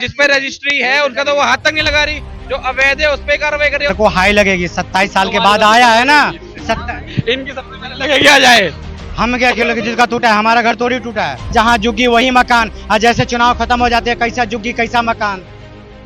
जिस पे रजिस्ट्री है उनका तो वो हाथ तक नहीं लगा रही, जो अवैध है उस पे कार्रवाई कर रही है। को हाई लगेगी, 27 साल के बाद आया है ना। इनकी सबसे पहले लगेगी आ जाए। हम क्या खेलो कि जिसका टूटा है, हमारा घर थोड़ी टूटा है। जहाँ जुग्गी वही मकान, और जैसे चुनाव खत्म हो जाते हैं कैसा जुग्गी कैसा मकान।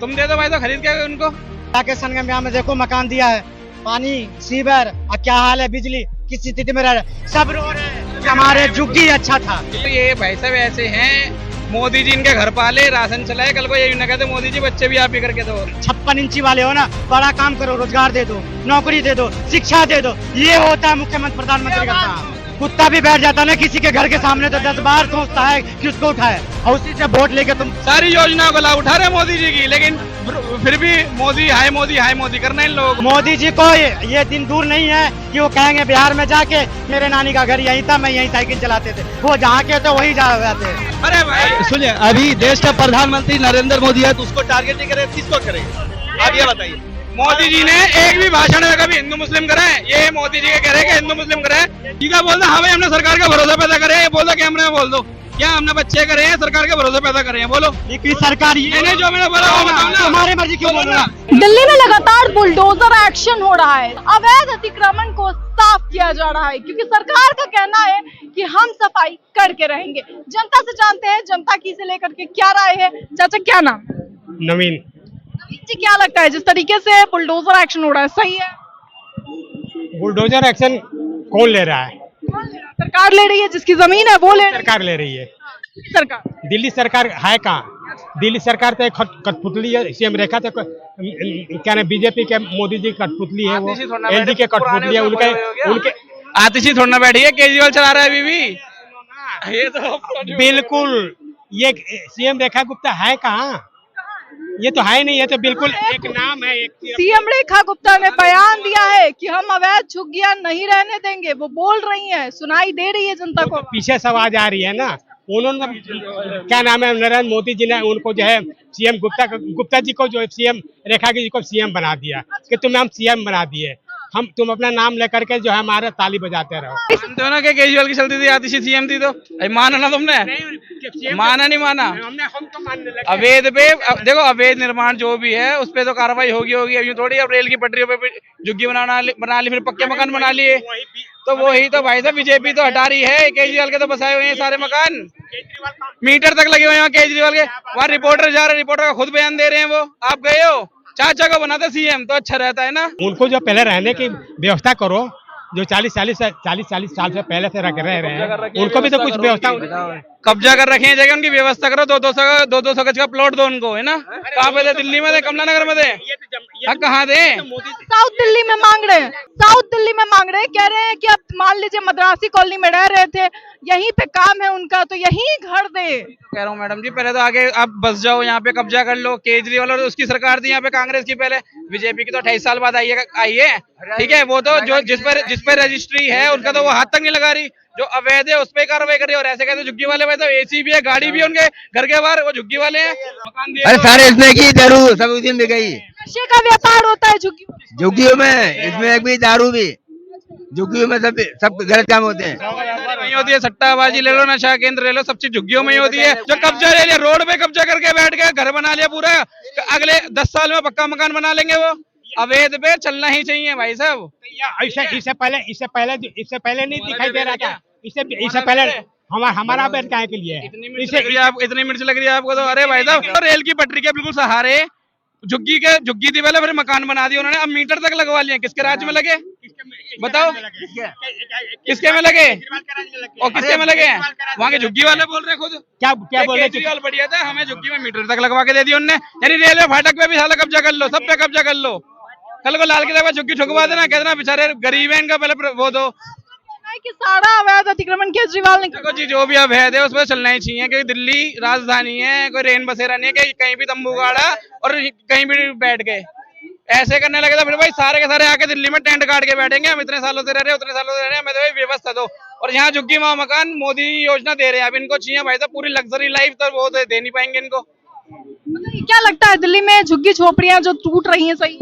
तुम दे दो भाई, तो खरीद के उनको। के संगम में देखो मकान दिया है, पानी सीवर और क्या हाल है, बिजली किस स्थिति में रह रहे, सब रो रहे हैं। हमारे जुग्गी अच्छा था। ये भाई साहब ऐसे हैं, मोदी जी इनके घर पाले, राशन चलाए, कल को ये न कहते मोदी जी बच्चे भी आप ही करके दो। 56 इंची वाले हो ना, बड़ा काम करो, रोजगार दे दो, नौकरी दे दो, शिक्षा दे दो, ये होता है मुख्यमंत्री प्रधानमंत्री का काम। कुत्ता भी बैठ जाता ना किसी के घर के सामने तो 10 बार सोचता है कि उसको उठाए, और उसी से वोट लेके तुम सारी योजनाओं का लाभ उठा रहे मोदी जी की, लेकिन फिर भी मोदी हाय मोदी करना है इन लोग। मोदी जी को ये दिन दूर नहीं है कि वो कहेंगे बिहार में जाके मेरे नानी का घर यहीं था, मैं यहीं साइकिल चलाते थे, वो जहाँ के तो वही जाते हैं। अरे भाई सुनिए, अभी देश का प्रधानमंत्री नरेंद्र मोदी है तो उसको टारगेट नहीं करे, किसको करेंगे आप ये बताइए। मोदी जी ने एक भी भाषण में कभी हिंदू मुस्लिम करा है? ये मोदी जी के कह रहे हैं कि हिंदू मुस्लिम करा है। ठीक है, बोल दो हाँ भाई हमने सरकार का भरोसा पैदा करे, बोल दो कैमरे में बोल दो क्या हमने बच्चे करे हैं, सरकार का भरोसा पैदा करे हैं, बोलो। सरकार मैंने जो मैंने बोला वो बताओ ना। हमारी मर्जी क्यों बोल रहा? दिल्ली में लगातार बुलडोजर एक्शन हो रहा है, अवैध अतिक्रमण को साफ किया जा रहा है, क्योंकि सरकार का कहना है कि हम सफाई करके रहेंगे। जनता से जानते हैं जनता की इसे लेकर के क्या राय है। चाचा क्या नाम? नवीन जी, क्या लगता है जिस तरीके से बुलडोजर एक्शन हो रहा है सही है? बुलडोजर एक्शन कौन ले रहा है? सरकार ले रही है, जिसकी जमीन है वो ले रही है। सरकार ले रही है। सरकार दिल्ली सरकार है कहाँ? दिल्ली सरकार तो एक कठपुतली है, सीएम रेखा तो क्या नाम, बीजेपी के मोदी जी कठपुतली है, वो एलजी के कठपुतली है, उनके आतिशी थोड़ा ना बैठी है, केजरीवाल चला रहा है अभी भी। ये तो बिल्कुल, ये सीएम रेखा गुप्ता है कहाँ? ये तो है नहीं, ये तो बिल्कुल एक नाम है। एक सीएम रेखा गुप्ता ने बयान दिया है कि हम अवैध झुग्गियां नहीं रहने देंगे। वो बोल रही हैं, सुनाई दे रही है जनता को। पीछे से आवाज आ रही है ना, उन्होंने क्या नाम है, नरेंद्र मोदी जी ने उनको जो है सीएम गुप्ता जी को जो है सीएम रेखा जी को सीएम बना दिया कि तुम्हें हम सीएम बना दिए, तुम अपना नाम लेकर के जो है हमारा ताली बजाते रहो। मानते हो ना कि केजरीवाल की चलती थी, आतिशी सीएम थी, तो माना ना तुमने? माना नहीं माना? हम तो मानने लगे। अवैध पे देखो, अवैध निर्माण जो भी है उस पे तो कार्रवाई होगी। अभी थोड़ी अब रेल की पटरियों पे झुग्गी बना ली, फिर पक्के मकान बना लिए, तो वही तो भाई साहब बीजेपी तो हटा रही है। केजरीवाल के तो बसाए हुए हैं सारे मकान, मीटर तक लगे हुए हैं केजरीवाल के। वहाँ रिपोर्टर जा रहे हैं, रिपोर्टर का खुद बयान दे रहे हैं। वो आप गए हो, चाचा को बनाते सीएम तो अच्छा रहता है ना। उनको जो पहले रहने की व्यवस्था करो, जो 40 साल से पहले से रह रहे हैं, उनको भी तो कुछ व्यवस्था। कब्जा कर रखे हैं जगह, उनकी व्यवस्था करो। 200 गज का प्लॉट दो उनको, है ना। कहाँ पे दे? दिल्ली में दे, कमला नगर में दे, कहाँ दे? साउथ दिल्ली में मांग रहे हैं, साउथ दिल्ली में मांग रहे हैं। कह रहे हैं कि अब मान लीजिए मद्रासी कॉलोनी में रह रहे थे, यहीं पे काम है उनका, तो यहीं घर दे। कह रहा हूँ मैडम जी, पहले तो आगे आप बस जाओ, यहाँ पे कब्जा कर लो। केजरीवाल और उसकी सरकार थी यहाँ पे, कांग्रेस की पहले, बीजेपी की तो 28 साल बाद आई है। ठीक है, वो तो जो जिस पे रजिस्ट्री है उनका तो वो हाथ तक नहीं लगा रही, जो अवैध है उस पे कार्रवाई कर रही है। और ऐसे कहते झुग्गी वाले भाई, तो एसी भी है, गाड़ी भी है उनके घर के बाहर, वो झुग्गी वाले हैं। अरे सारे इसमें की दारू सब उसी में गई, नशे का व्यापार होता है झुग्गियों में, इसमें एक भी दारू भी, झुग्गियों में सब गलत काम होते हैं। वही होती है, सट्टाबाजी ले लो, नशा केंद्र ले लो, सब चीज झुग्गियों में ही होती है। जो कब्जा ले लिया, रोड पे कब्जा करके बैठ गए, घर बना लिया पूरा, अगले 10 साल में पक्का मकान बना लेंगे। वो अवैध पे चलना ही चाहिए भाई साहब। इससे पहले नहीं दिखाई दे रहा था। इससे पहले हमारा अवैध काहे के लिए? इतनी मिर्च लग रही है आपको तो? अरे भाई साहब, रेल की पटरी के बिल्कुल सहारे झुग्गी थी पहले, फिर मकान बना दिया उन्होंने, अब मीटर तक लगवा लिए। किसके राज्य में लगे बताओ? किसके में लगे और किसके में लगे? वहाँ के झुग्गी वाले बोल रहे हैं खुद। क्या बोल रहे? केजरीवाल बढ़िया था, हमें झुग्गी में मीटर तक लगवा के दे दिया उन्होंने। यानी रेलवे फाटक पे भी साला कब्जा कर लो, सब पे कब्जा कर लो। कल को लाल किले पर झुग्गी ठुकवा देना, कहना बेचारे गरीब है, इनका पहले वो दो। कि सारा अवैध अतिक्रमण केजरीवाल ने। देखो जी, जो भी अवैध है उस पर चलना ही चाहिए, क्योंकि दिल्ली राजधानी है, कोई रेन बसेरा नहीं है कि कहीं भी तंबू गाड़ा और कहीं भी बैठ गए। ऐसे करने लगे तो फिर भाई सारे के सारे आके दिल्ली में टेंट काट के बैठेंगे। हम इतने सालों से रह रहे हैं, उतने सालों से रह रहे हैं, हमें तो व्यवस्था दो। और यहाँ झुग्गी वहाँ मकान मोदी योजना दे रहे हैं, अब इनको चाहिए भाई साहब पूरी लग्जरी लाइफ, तो वो दे नहीं पाएंगे इनको। क्या लगता है दिल्ली में झुग्गी झोपड़ियां जो टूट रही हैं सही?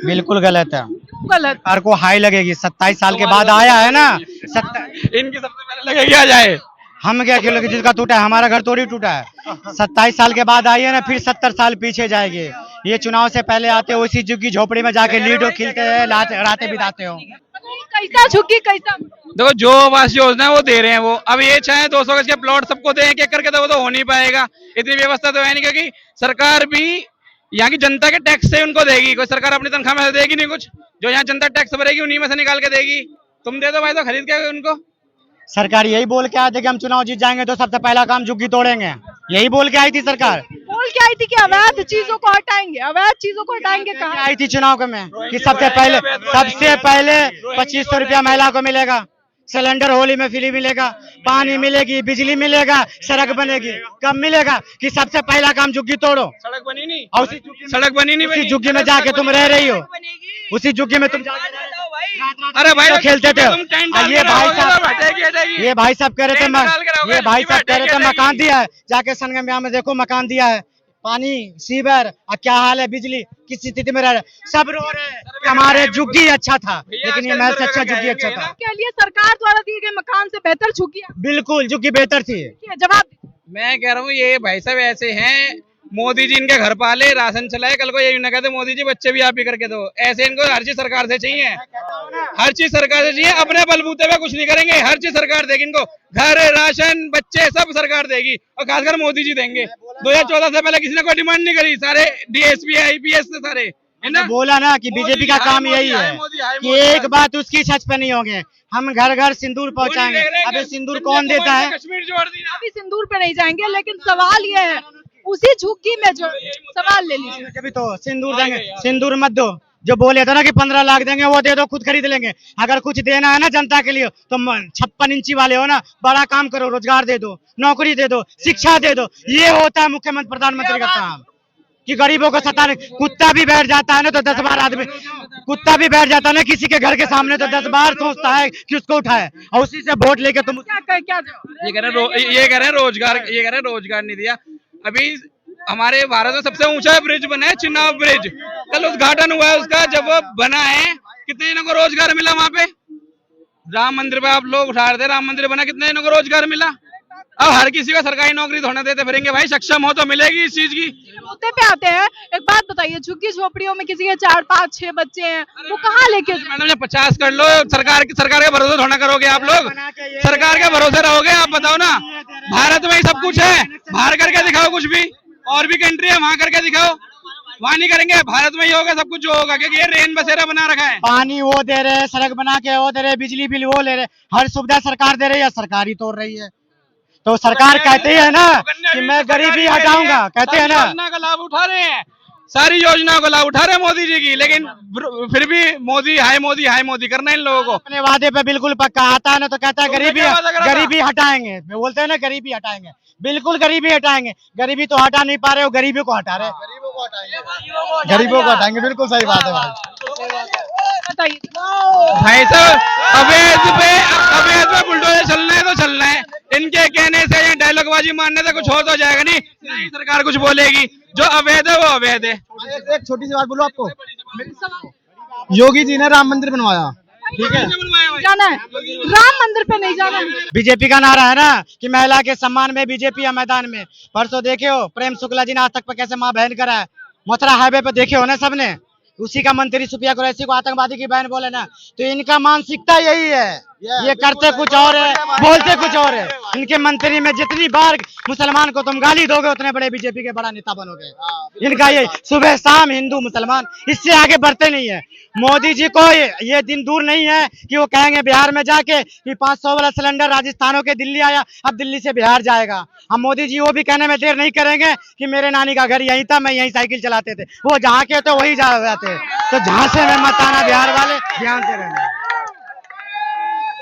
बिल्कुल गलत है, गलत। सरकार को हाई लगेगी, 27 साल के बाद आया है ना। इनकी सबसे पहले लगेगी आ जाए। हम क्या खेलोगे, जिसका टूटा है, हमारा घर थोड़ी टूटा है। 27 साल के बाद आई है ना, फिर 70 साल पीछे जाएगी। ये चुनाव से पहले आते हो, उसी झुग्गी झोपड़ी में जाके लीडो खेलते हैं, रातें बिताते हो। कैसा झुग्गी कैसा? देखो जो आवास योजना है वो दे रहे हैं वो, अब ये चाहे 200 गज के प्लॉट सबको दें एक करके, तो वो तो हो नहीं पाएगा। इतनी व्यवस्था तो है नहीं, क्योंकि सरकार भी यहाँ की जनता के टैक्स से उनको देगी। कोई सरकार अपनी तनख्वाह में से देगी नहीं, कुछ जो यहाँ जनता टैक्स भरेगी उन्हीं में से निकाल के देगी। तुम दे दो भाई तो खरीद के उनको। सरकार यही बोल के आए थे कि हम चुनाव जीत जाएंगे तो सबसे पहला काम झुग्गी तोड़ेंगे, यही बोल के आई थी सरकार। बोल के आई थी कि अवैध चीजों को हटाएंगे, अवैध चीजों को हटाएंगे। कहा आई थी चुनाव के में कि सबसे पहले 2500 रुपया महिला को मिलेगा, सिलेंडर होली में फ्री मिलेगा, पानी मिलेगी, बिजली मिलेगा, सड़क बनेगी। कब मिलेगा? कि सबसे पहला काम झुग्गी तोड़ो। सड़क बनी नहीं, और सड़क बनी नहीं, उसी झुग्गी में जाके तुम रह रही हो, उसी झुग्गी में तुम अरे भाई खेलते थे। ये भाई साहब कह रहे थे ये भाई साहब कह रहे थे मकान दिया है, जाके संगम में देखो मकान दिया है, पानी, सीवर, और क्या हाल है, बिजली किस स्थिति में रह रहे, सब रो रहे हैं। हमारे झुग्गी अच्छा था, लेकिन ये महल से अच्छा झुग्गी अच्छा था। के लिए सरकार द्वारा दिए गए मकान से बेहतर झुग्गी है। बिल्कुल झुग्गी बेहतर थी। जवाब मैं कह रहा हूँ ये भाई साहब ऐसे हैं, मोदी जी इनके घर पाले, राशन चलाए, कल को ये ना कहते मोदी जी बच्चे भी आप ही करके दो। ऐसे इनको हर चीज सरकार से चाहिए, हर चीज सरकार से चाहिए। अपने बलबूते पे कुछ नहीं करेंगे, हर चीज सरकार देगी इनको, घर, राशन, बच्चे सब सरकार देगी, और खासकर मोदी जी देंगे। 2014 से पहले किसी ने कोई डिमांड नहीं करी, सारे DSP IPS से सारे है ना। बोला ना कि बीजेपी का काम यही है कि एक बात उसकी छत पे नहीं होंगे, हम घर घर सिंदूर पहुंचाएंगे। अभी सिंदूर कौन देता है? कश्मीर जोड़ दिया। अभी सिंदूर पे नहीं जाएंगे, लेकिन सवाल ये है उसी झुग्गी में जो सवाल ले लीजिए। कभी तो सिंदूर देंगे, सिंदूर मत दो। जो बोले थे ना कि 15 लाख देंगे, वो दे दो, खुद खरीद लेंगे। अगर कुछ देना है ना जनता के लिए तो 56 इंची वाले हो ना, बड़ा काम करो, रोजगार दे दो, नौकरी दे दो, शिक्षा दे दो। ये होता है मुख्यमंत्री प्रधानमंत्री का काम, कि गरीबों को सताने। कुत्ता भी बैठ जाता है ना तो 10 बार आदमी, कुत्ता भी बैठ जाता है ना किसी के घर के सामने तो 10 बार सोचता है कि उसको उठाए, और उसी से वोट लेके तुम क्या ये कह रहे हैं रोजगार नहीं दिया। अभी हमारे भारत में सबसे ऊंचा ब्रिज बना है, चिनाब ब्रिज, कल उद्घाटन हुआ है उसका। जब वो बना है कितने जनों को रोजगार मिला वहां पे? राम मंदिर पे आप लोग उठा रहे थे, राम मंदिर बना, कितने जनों को रोजगार मिला? अब हर किसी को सरकारी नौकरी थोड़ा देते फिरेंगे भाई, सक्षम हो तो मिलेगी इस चीज की। मुद्दे पे आते हैं। एक बात बताइए, झुग्गी झोपड़ियों में किसी के 4, 5, 6 बच्चे हैं, वो कहाँ लेके जाएं? मैडम 50 कर लो, सरकार के भरोसे थोड़ा करोगे आप लोग, सरकार के भरोसे रहोगे? आप बताओ ना, भारत में ही सब कुछ है, बाहर करके दिखाओ कुछ भी, और भी कंट्री है वहां करके दिखाओ। वहां नहीं करेंगे, भारत में ही होगा सब कुछ जो होगा, क्योंकि ये रेन बसेरा बना रखा है। पानी वो दे रहे, सड़क बना के वो दे रहे, बिजली बिल वो ले रहे, हर सुविधा सरकार दे रही है, सरकार ही तोड़ रही है। तो सरकार कहती है ना कि मैं गरीबी हटाऊंगा, कहते हैं ना, योजना का लाभ उठा रहे हैं, सारी योजनाओं का लाभ उठा रहे हैं मोदी जी की, लेकिन फिर भी मोदी हाय मोदी करना है इन लोगों को। अपने वादे पे बिल्कुल पक्का आता है ना तो कहता है गरीबी हटाएंगे, बोलते हैं ना गरीबी हटाएंगे, बिल्कुल गरीबी हटाएंगे। गरीबी तो हटा नहीं पा रहे हो, गरीबी को हटा रहे, गरीबों को हटाएंगे, बिल्कुल सही बात है भाई। भाई साहब अवैध पे बुलडोजर चलना है तो चलना है, इनके कहने से या डायलॉगबाजी मारने से कुछ हो तो जाएगा नहीं, नहीं सरकार कुछ बोलेगी, जो अवैध है वो अवैध है। एक छोटी सी बात बोलो आपको, योगी जी ने राम मंदिर बनवाया, ठीक है, जाना है राम मंदिर पे नहीं जाना है। बीजेपी का नारा है ना कि महिला के सम्मान में बीजेपी है मैदान में। परसों देखे हो प्रेम शुक्ला जी ने आज तक पे कैसे मां बहन करा है, मथुरा हाईवे पे देखे हो ना सबने, उसी का मंत्री सुप्रिया कुरैशी को आतंकवादी की बहन बोले ना, तो इनका मानसिकता यही है, ये करते कुछ और है, बोलते कुछ और है। इनके मंत्री में जितनी बार मुसलमान को तुम गाली दोगे उतने बड़े बीजेपी के बड़ा नेता बनोगे। इनका ये सुबह शाम हिंदू मुसलमान, इससे आगे बढ़ते नहीं है। मोदी जी को ये दिन दूर नहीं है कि वो कहेंगे बिहार में जाके कि 500 वाला सिलेंडर राजस्थानों के दिल्ली आया, अब दिल्ली से बिहार जाएगा। हम मोदी जी वो भी कहने में देर नहीं करेंगे कि मेरे नानी का घर यहीं था, मैं यहीं साइकिल चलाते थे, वो जहाँ के तो वही जाते। तो झांसे में मत आना बिहार वाले, ध्यान से रहना।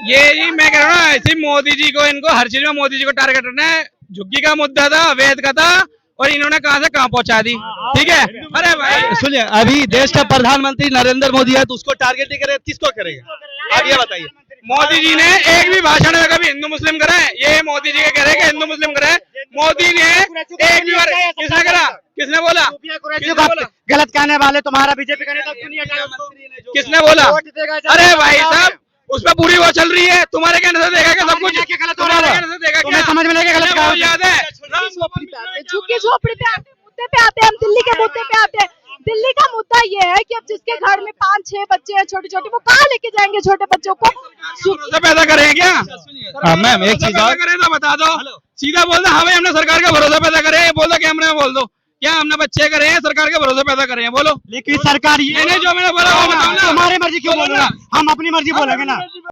ये जी मैं कह रहा हूँ ऐसे मोदी जी को, इनको हर चीज में मोदी जी को टारगेट करना है। झुग्गी का मुद्दा था, अवैध का था, और इन्होंने कहां से कहां पहुंचा दी, ठीक है। अरे भाई सुनिए, अभी देश का प्रधानमंत्री नरेंद्र मोदी है तो उसको टारगेट नहीं करे, किसको करेगा आप ये बताइए। मोदी जी ने एक भी भाषण में कभी हिंदू मुस्लिम करा है? ये मोदी जी के कह रहे हैं कि हिंदू मुस्लिम करा है, मोदी ने एक भी बार किसने करा? किसने बोला? गलत कहने वाले तुम्हारा बीजेपी का नेता किसने बोला? अरे भाई साहब उसमें पूरी वो चल रही है, तुम्हारे कहने से देगा क्या सब कुछ? तुम्हारे कहने से देगा तुम्हें क्या? समझ में लगे गलत वो क्या याद है झोपड़ी पे आते हैं, झुग्गी झोपड़ी पे आते हैं, मुद्दे पे आते हैं, हम दिल्ली के मुद्दे पे आते हैं। दिल्ली का मुद्दा ये है कि अब जिसके घर में 5-6 बच्चे हैं छोटे छोटे, वो कहाँ लेके जाएंगे छोटे बच्चों को? भरोसा पैदा करें क्या? मैम एक चीज और, करें तो बता दो, सीधा बोल दो हाँ भाई हमने सरकार का भरोसा पैदा करे, बोल दो कैमरे में बोल दो क्या हमने बच्चे करे हैं, सरकार का भरोसा पैदा करे हैं, बोलो। लेकिन सरकार ये नहीं जो मैंने बोला वो बताओ ना। हमारी मर्जी क्यों बोलूंगा, हम अपनी मर्जी बोलेंगे ना।